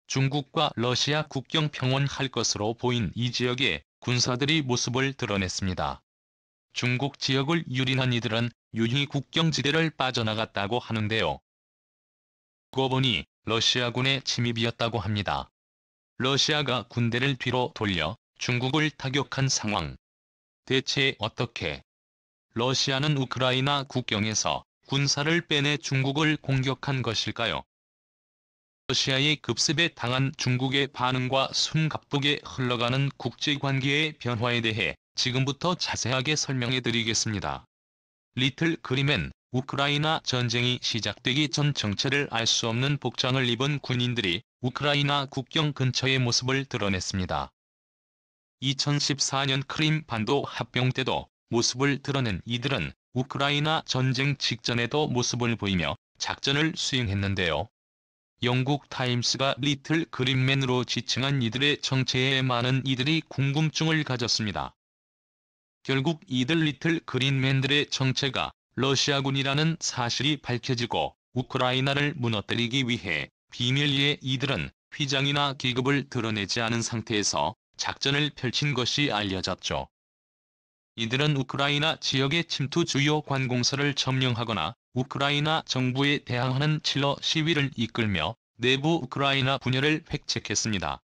중국과 러시아 국경 평원할 것으로 보인 이 지역에 군사들이 모습을 드러냈습니다. 중국 지역을 유린한 이들은 유히 국경지대를 빠져나갔다고 하는데요. 그러고 보니 러시아군의 침입이었다고 합니다. 러시아가 군대를 뒤로 돌려 중국을 타격한 상황. 대체 어떻게? 러시아는 우크라이나 국경에서 군사를 빼내 중국을 공격한 것일까요? 러시아의 급습에 당한 중국의 반응과 숨가쁘게 흘러가는 국제관계의 변화에 대해 지금부터 자세하게 설명해 드리겠습니다. 리틀 그림엔 우크라이나 전쟁이 시작되기 전 정체를 알 수 없는 복장을 입은 군인들이 우크라이나 국경 근처의 모습을 드러냈습니다. 2014년 크림 반도 합병 때도 모습을 드러낸 이들은 우크라이나 전쟁 직전에도 모습을 보이며 작전을 수행했는데요. 영국 타임스가 리틀 그린맨으로 지칭한 이들의 정체에 많은 이들이 궁금증을 가졌습니다. 결국 이들 리틀 그린맨들의 정체가 러시아군이라는 사실이 밝혀지고 우크라이나를 무너뜨리기 위해 비밀리에 이들은 휘장이나 계급을 드러내지 않은 상태에서 작전을 펼친 것이 알려졌죠. 이들은 우크라이나 지역의 침투 주요 관공서를 점령하거나 우크라이나 정부에 대항하는 칠러 시위를 이끌며 내부 우크라이나 분열을 획책했습니다.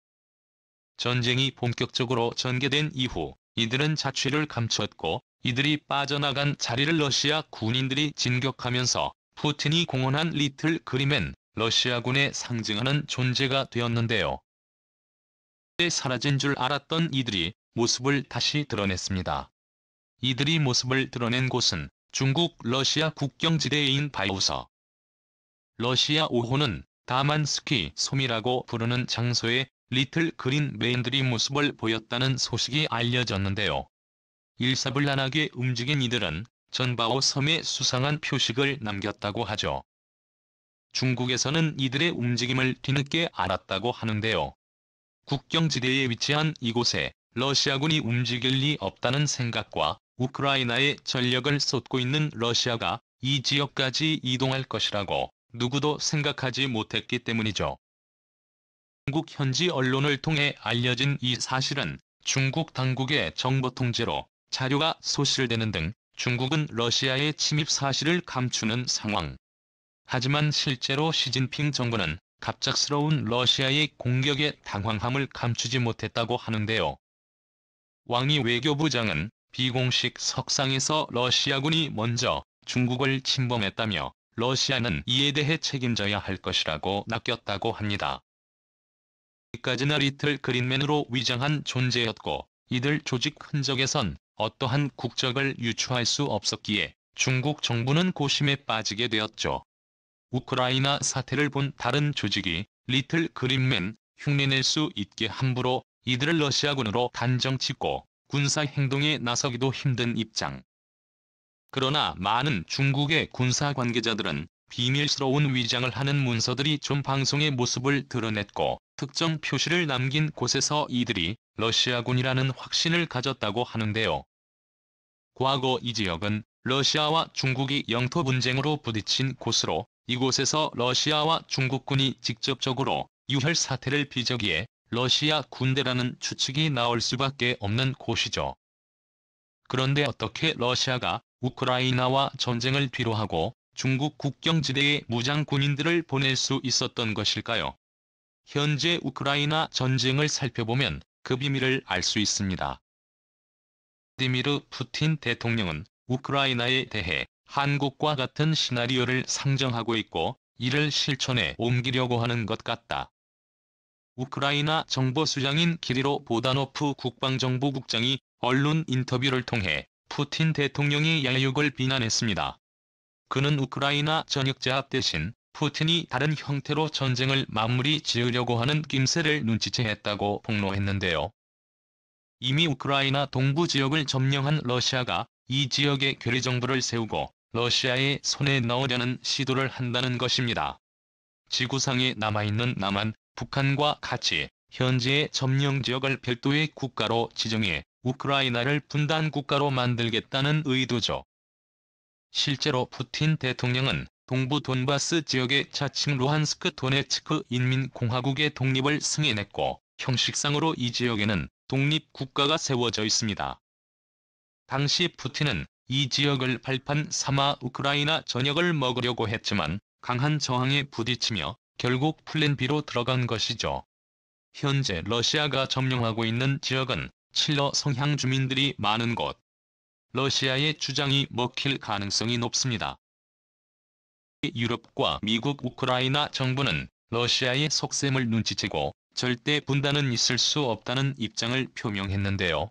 전쟁이 본격적으로 전개된 이후 이들은 자취를 감췄고 이들이 빠져나간 자리를 러시아 군인들이 진격하면서 푸틴이 공언한 리틀 그림엔 러시아군의 상징하는 존재가 되었는데요. 사라진 줄 알았던 이들이 모습을 다시 드러냈습니다. 이들이 모습을 드러낸 곳은 중국 러시아 국경지대인 바이우서. 러시아 5호는 다만스키 솜이라고 부르는 장소에 리틀 그린맨들이 모습을 보였다는 소식이 알려졌는데요. 일사불란하게 움직인 이들은 전바오 섬에 수상한 표식을 남겼다고 하죠. 중국에서는 이들의 움직임을 뒤늦게 알았다고 하는데요. 국경지대에 위치한 이곳에 러시아군이 움직일 리 없다는 생각과 우크라이나에 전력을 쏟고 있는 러시아가 이 지역까지 이동할 것이라고 누구도 생각하지 못했기 때문이죠. 중국 현지 언론을 통해 알려진 이 사실은 중국 당국의 정보 통제로 자료가 소실되는 등 중국은 러시아의 침입 사실을 감추는 상황. 하지만 실제로 시진핑 정부는 갑작스러운 러시아의 공격에 당황함을 감추지 못했다고 하는데요. 왕이 외교부장은 비공식 석상에서 러시아군이 먼저 중국을 침범했다며 러시아는 이에 대해 책임져야 할 것이라고 낚였다고 합니다. 여기까지나 리틀 그린맨으로 위장한 존재였고 이들 조직 흔적에선 어떠한 국적을 유추할 수 없었기에 중국 정부는 고심에 빠지게 되었죠. 우크라이나 사태를 본 다른 조직이 리틀 그린맨 흉내낼 수 있게 함부로 이들을 러시아군으로 단정짓고 군사 행동에 나서기도 힘든 입장. 그러나 많은 중국의 군사 관계자들은 비밀스러운 위장을 하는 문서들이 좀 방송의 모습을 드러냈고 특정 표시를 남긴 곳에서 이들이 러시아군이라는 확신을 가졌다고 하는데요. 과거 이 지역은 러시아와 중국이 영토 분쟁으로 부딪힌 곳으로 이곳에서 러시아와 중국군이 직접적으로 유혈 사태를 빚었기에 러시아 군대라는 추측이 나올 수밖에 없는 곳이죠. 그런데 어떻게 러시아가 우크라이나와 전쟁을 뒤로하고 중국 국경지대에 무장 군인들을 보낼 수 있었던 것일까요? 현재 우크라이나 전쟁을 살펴보면 그 비밀을 알 수 있습니다. 블라디미르 푸틴 대통령은 우크라이나에 대해 한국과 같은 시나리오를 상정하고 있고 이를 실천에 옮기려고 하는 것 같다. 우크라이나 정보수장인 기리로 보다노프 국방정보국장이 언론 인터뷰를 통해 푸틴 대통령의 야욕을 비난했습니다. 그는 우크라이나 전역제압 대신 푸틴이 다른 형태로 전쟁을 마무리 지으려고 하는 낌새를 눈치채했다고 폭로했는데요. 이미 우크라이나 동부 지역을 점령한 러시아가 이 지역에 괴뢰정부를 세우고 러시아의 손에 넣으려는 시도를 한다는 것입니다. 지구상에 남아있는 남한, 북한과 같이 현재의 점령 지역을 별도의 국가로 지정해 우크라이나를 분단 국가로 만들겠다는 의도죠. 실제로 푸틴 대통령은 동부 돈바스 지역의 자칭 루한스크 도네츠크 인민공화국의 독립을 승인했고 형식상으로 이 지역에는 독립국가가 세워져 있습니다. 당시 푸틴은 이 지역을 발판 삼아 우크라이나 전역을 먹으려고 했지만 강한 저항에 부딪히며 결국 플랜 B로 들어간 것이죠. 현재 러시아가 점령하고 있는 지역은 칠러 성향 주민들이 많은 곳. 러시아의 주장이 먹힐 가능성이 높습니다. 유럽과 미국, 우크라이나 정부는 러시아의 속셈을 눈치채고 절대 분단은 있을 수 없다는 입장을 표명했는데요.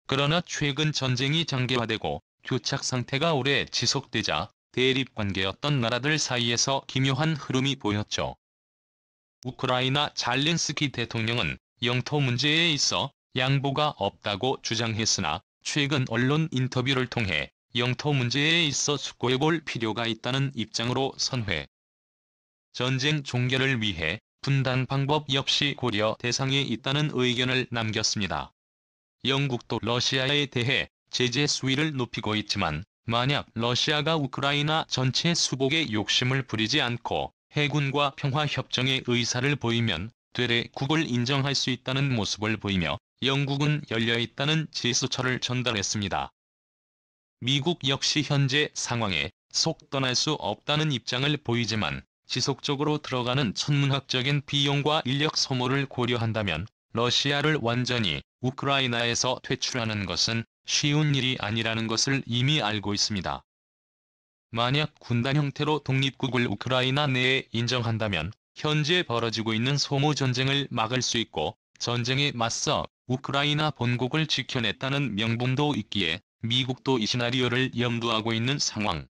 그러나 최근 전쟁이 장기화되고 교착 상태가 오래 지속되자 대립관계였던 나라들 사이에서 기묘한 흐름이 보였죠. 우크라이나 잘렌스키 대통령은 영토 문제에 있어 양보가 없다고 주장했으나 최근 언론 인터뷰를 통해 영토 문제에 있어 숙고해볼 필요가 있다는 입장으로 선회. 전쟁 종결을 위해 분단 방법 역시 고려 대상에 있다는 의견을 남겼습니다. 영국도 러시아에 대해 제재 수위를 높이고 있지만 만약 러시아가 우크라이나 전체 수복에 욕심을 부리지 않고 해군과 평화협정의 의사를 보이면 되레 국을 인정할 수 있다는 모습을 보이며 영국은 열려있다는 제스처를 전달했습니다. 미국 역시 현재 상황에 속 떠날 수 없다는 입장을 보이지만 지속적으로 들어가는 천문학적인 비용과 인력 소모를 고려한다면 러시아를 완전히 우크라이나에서 퇴출하는 것은 쉬운 일이 아니라는 것을 이미 알고 있습니다. 만약 군단 형태로 독립국을 우크라이나 내에 인정한다면 현재 벌어지고 있는 소모 전쟁을 막을 수 있고 전쟁에 맞서 우크라이나 본국을 지켜냈다는 명분도 있기에 미국도 이 시나리오를 염두하고 있는 상황.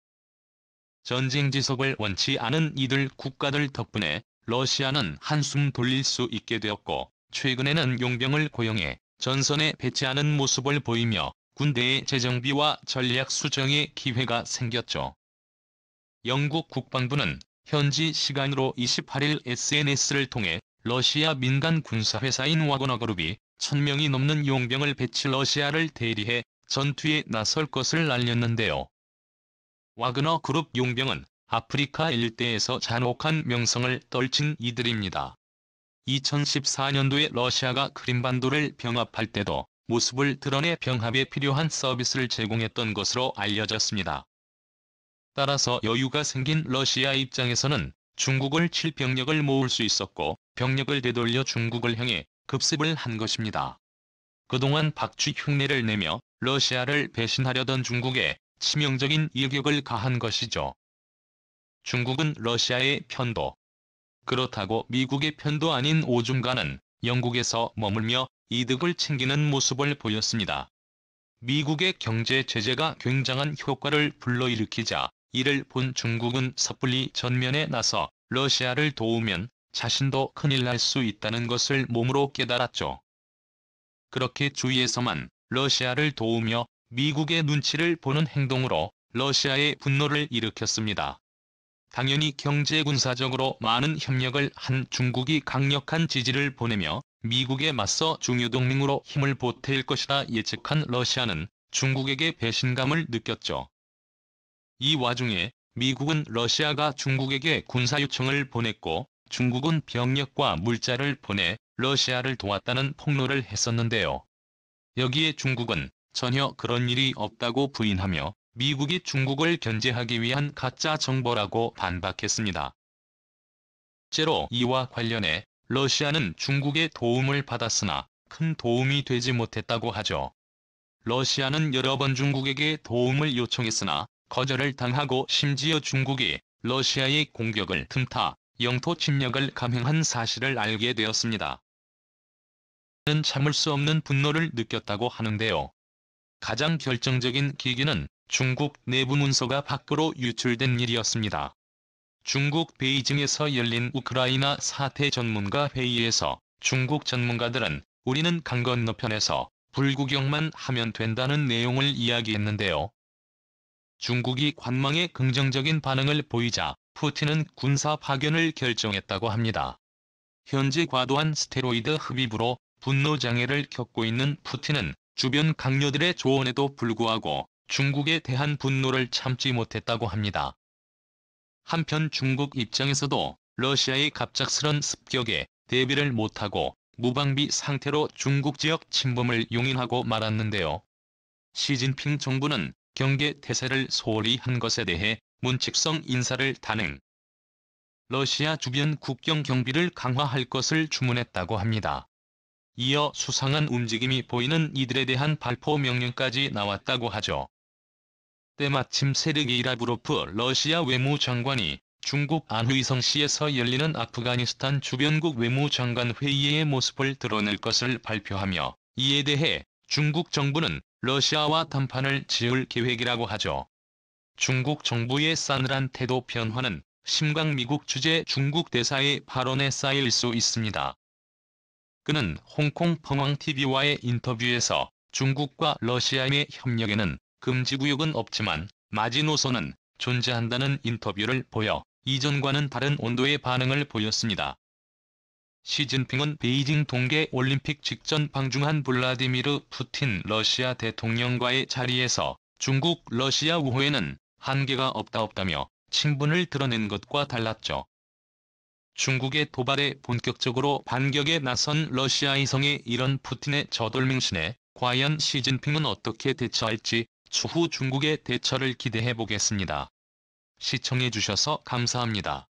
전쟁 지속을 원치 않은 이들 국가들 덕분에 러시아는 한숨 돌릴 수 있게 되었고 최근에는 용병을 고용해 전선에 배치하는 모습을 보이며 군대의 재정비와 전략 수정의 기회가 생겼죠. 영국 국방부는 현지 시간으로 28일 SNS를 통해 러시아 민간 군사회사인 와그너그룹이 1000명이 넘는 용병을 배치 러시아를 대리해 전투에 나설 것을 알렸는데요. 와그너그룹 용병은 아프리카 일대에서 잔혹한 명성을 떨친 이들입니다. 2014년도에 러시아가 크림반도를 병합할 때도 모습을 드러내 병합에 필요한 서비스를 제공했던 것으로 알려졌습니다. 따라서 여유가 생긴 러시아 입장에서는 중국을 칠 병력을 모을 수 있었고 병력을 되돌려 중국을 향해 급습을 한 것입니다. 그동안 박쥐 흉내를 내며 러시아를 배신하려던 중국에 치명적인 일격을 가한 것이죠. 중국은 러시아의 편도, 그렇다고 미국의 편도 아닌 오중간은 영국에서 머물며 이득을 챙기는 모습을 보였습니다. 미국의 경제 제재가 굉장한 효과를 불러일으키자 이를 본 중국은 섣불리 전면에 나서 러시아를 도우면 자신도 큰일 날 수 있다는 것을 몸으로 깨달았죠. 그렇게 주위에서만 러시아를 도우며 미국의 눈치를 보는 행동으로 러시아의 분노를 일으켰습니다. 당연히 경제 군사적으로 많은 협력을 한 중국이 강력한 지지를 보내며 미국에 맞서 중요 동맹으로 힘을 보탤 것이라 예측한 러시아는 중국에게 배신감을 느꼈죠. 이 와중에 미국은 러시아가 중국에게 군사 요청을 보냈고 중국은 병력과 물자를 보내 러시아를 도왔다는 폭로를 했었는데요. 여기에 중국은 전혀 그런 일이 없다고 부인하며 미국이 중국을 견제하기 위한 가짜 정보라고 반박했습니다. 실제로 이와 관련해 러시아는 중국의 도움을 받았으나 큰 도움이 되지 못했다고 하죠. 러시아는 여러 번 중국에게 도움을 요청했으나 거절을 당하고 심지어 중국이 러시아의 공격을 틈타 영토 침략을 감행한 사실을 알게 되었습니다. 는 참을 수 없는 분노를 느꼈다고 하는데요. 가장 결정적인 계기는 중국 내부 문서가 밖으로 유출된 일이었습니다. 중국 베이징에서 열린 우크라이나 사태 전문가 회의에서 중국 전문가들은 우리는 강 건너편에서 불구경만 하면 된다는 내용을 이야기했는데요. 중국이 관망에 긍정적인 반응을 보이자 푸틴은 군사 파견을 결정했다고 합니다. 현재 과도한 스테로이드 흡입으로 분노장애를 겪고 있는 푸틴은 주변 강요들의 조언에도 불구하고 중국에 대한 분노를 참지 못했다고 합니다. 한편 중국 입장에서도 러시아의 갑작스런 습격에 대비를 못하고 무방비 상태로 중국 지역 침범을 용인하고 말았는데요. 시진핑 정부는 경계 태세를 소홀히 한 것에 대해 문책성 인사를 단행. 러시아 주변 국경 경비를 강화할 것을 주문했다고 합니다. 이어 수상한 움직임이 보이는 이들에 대한 발포 명령까지 나왔다고 하죠. 때마침 세르게이 라브로프 러시아 외무장관이 중국 안휘성시에서 열리는 아프가니스탄 주변국 외무장관 회의의 모습을 드러낼 것을 발표하며 이에 대해 중국 정부는 러시아와 담판을 지을 계획이라고 하죠. 중국 정부의 싸늘한 태도 변화는 심각 미국 주재 중국 대사의 발언에 쌓일 수 있습니다. 그는 홍콩 펑황TV와의 인터뷰에서 중국과 러시아의 협력에는 금지구역은 없지만 마지노선은 존재한다는 인터뷰를 보여 이전과는 다른 온도의 반응을 보였습니다. 시진핑은 베이징 동계올림픽 직전 방중한 블라디미르 푸틴 러시아 대통령과의 자리에서 중국 러시아 우호에는 한계가 없다며 친분을 드러낸 것과 달랐죠. 중국의 도발에 본격적으로 반격에 나선 러시아이성의 이런 푸틴의 저돌맹신에 과연 시진핑은 어떻게 대처할지 추후 중국의 대처를 기대해 보겠습니다. 시청해 주셔서 감사합니다.